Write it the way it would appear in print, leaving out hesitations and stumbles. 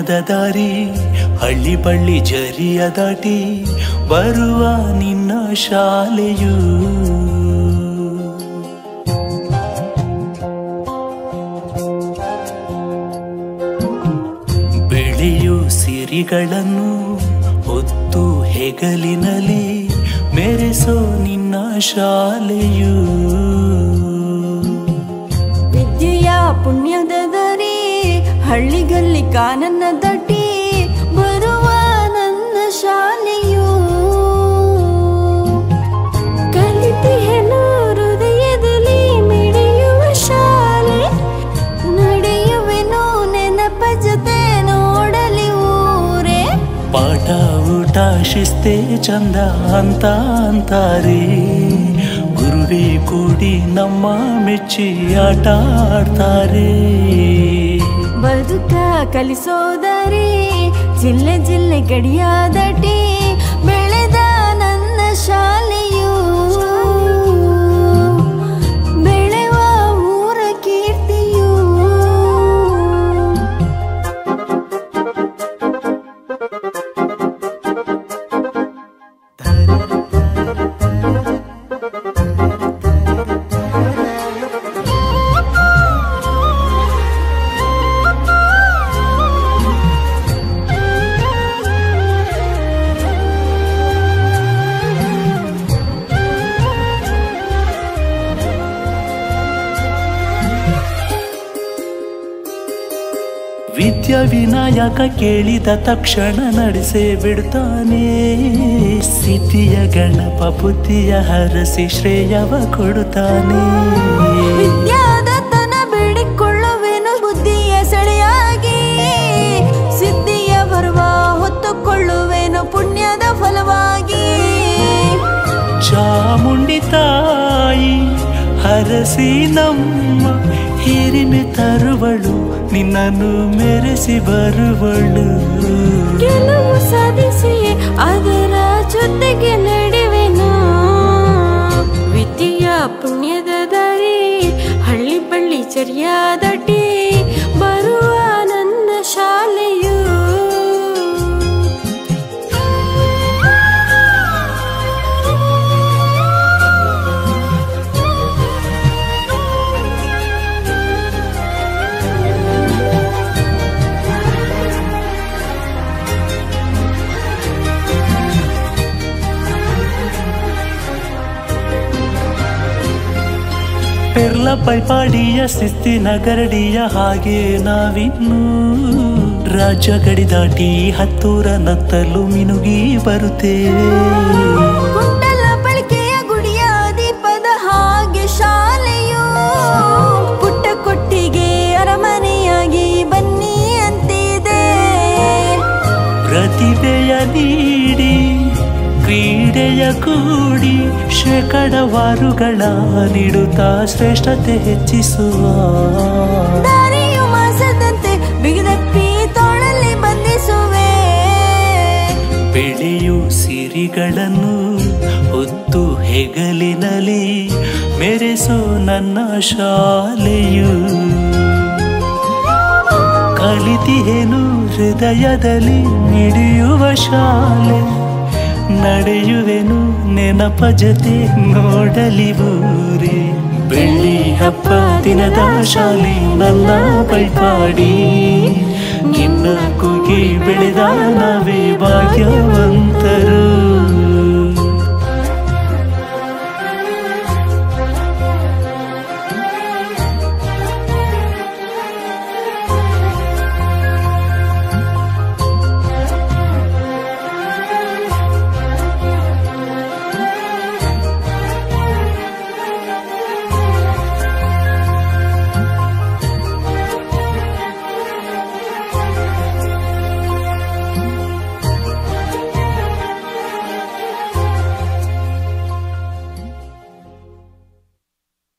ಪುಣ್ಯದ ದಾರಿ ಹಳ್ಳಿ ಬಳ್ಳಿ ಜರಿಯ ದಾಟಿ ಬರುವ ನಿನ್ನ ಶಾಲೆಯು ಬೆಳೆಯು ಸಿರಿಗಳನ್ನು ಹೊತ್ತು ಹೆಗಲಿನಲ್ಲಿ ಮೆರೆಸೋ ನಿನ್ನ ಶಾಲೆಯು ವಿದ್ಯೆಯ ಪುಣ್ಯದ ದಾರಿ ಹಳ್ಳಿಗಲ್ಲಿ ಕಾನನ್ನ ದಾಟಿ ಬರುವ ನನ್ನ ಶಾಲೆಯು ಕಲಿತೆಯನು ಹೃದಯದಲ್ಲಿ ಮಿಡಿಯುವ ಶಾಲೆ ನಡೆಯುವೆನು ನೆನಪ ಜೊತೆ ನೋಡಲಿ ಊರೇ ಪಾಠ ಊಟ ಶಿಸ್ತೆ ಚಂದ ಅಂತ ಅಂತಾರೆ ಗುರುವೇ ಕೂಡಿ ನಮ್ಮ ಮೆಚ್ಚಿ ಆಟ ಆಡ್ತಾರೆ ಬದುಕ ಕಲಿಸೋದಾರಿ ಜಿಲ್ಲೆ ಜಿಲ್ಲೆ ಗಡಿಯ ದಾಟಿ ಬೆಳೆದ ನನ್ನ ಶಾಲೆಯು ಬೆಳೆವ ಊರ ಕೀರ್ತಿಯು ವಿದ್ಯಾ ವಿನಾಯಕ ಕೇಳಿದ ತಕ್ಷಣ ನಡೆಸೇ ಬಿಡುತ್ತಾನೆ ಸಿದ್ಧಿಯ ಗಣಪ ಬುದ್ಧಿಯ ಹರಸಿ ಶ್ರೇಯವ ಕೊಡುತ್ತಾನೆ ವಿದ್ಯಾದತ್ತನ ಬೇಡಿಕೊಳ್ಳುವೆನು ಬುದ್ಧಿಯ ಸೆಳೆಯಾಗಿ ಸಿದ್ಧಿಯ ಬರುವ ಹೊತ್ತುಕೊಳ್ಳುವೆನು ಪುಣ್ಯದ ಫಲವಾಗಿ ಚಾಮುಂಡಿ ತಾಯಿ ಹರಸಿ ನಮ್ಮ ಹಿರಿಮೆ ತರುವಳು ನಿನ್ನನ್ನು ಮೆರೆಸಿ ಬರುವಳು ಕೆಲವು ಸಾಧಿಸಿ ಅದರ ಜೊತೆಗೆ ನಡೆವೆನು ವಿದ್ಯೆಯ ಪುಣ್ಯದ ದಾರಿ ಹಳ್ಳಿ ಬಳ್ಳಿ ಚರಿಯ ದಾಟಿ ಬರುವ ನನ್ನ ಶಾಲೆಯು ಪೆರ್ಲ ಪೈಪಾಡಿಯ ಶಿಸ್ತಿನ ಗರಡಿಯ ಹಾಗೆ ನಾವಿನ್ನು ರಾಜ್ಯ ಗಡಿ ದಾಟಿ ಹತ್ತೂರ ನತ್ತಲು ಮಿನುಗಿ ಬರುತ್ತೇವೆ ಕುಂಟಲ ಬಳಿಕೆಯ ಗುಡಿಯ ದೀಪದ ಹಾಗೆ ಶಾಲೆಯು ಪುಟ್ಟ ಕೊಟ್ಟಿಗೆ ಅರಮನೆಯಾಗಿ ಬನ್ನಿ ಅಂತಿದೆ ಪ್ರತಿಭೆಯ ನೀಡಿ ಕ್ರೀಡೆಯ ಕೂಡಿ ಶೇಕಡವಾರುಗಳ ನೀಡುತ್ತಾ ಶ್ರೇಷ್ಠತೆ ಹೆಚ್ಚಿಸುವ ದಾರಿಯು ಮಾಸದಂತೆ ಬಿಗಿದಪ್ಪಿ ತೋಳಲ್ಲಿ ಬಂಧಿಸುವೆ ಬೆಳೆಯು ಸಿರಿಗಳನ್ನು ಹೊತ್ತು ಹೆಗಲಿನಲ್ಲಿ ಮೆರೆಸೋ ನನ್ನ ಶಾಲೆಯು ಕಲಿತಿಯೇನು ಹೃದಯದಲ್ಲಿ ಮಿಡಿಯುವ ಶಾಲೆ ನಡೆಯುವೆನು ನೆನಪ ಜೊತೆ ನೋಡಲಿ ಊರೇ ಬೆಳ್ಳಿ ಹಬ್ಬ ದಿನದ ಶಾಲೆ ನನ್ನ ಪೈಪಾಡಿ ನಿನ್ನ ಕೂಗಿ ಬೆಳೆದ ನಾವೇ ಭಾಗ್ಯ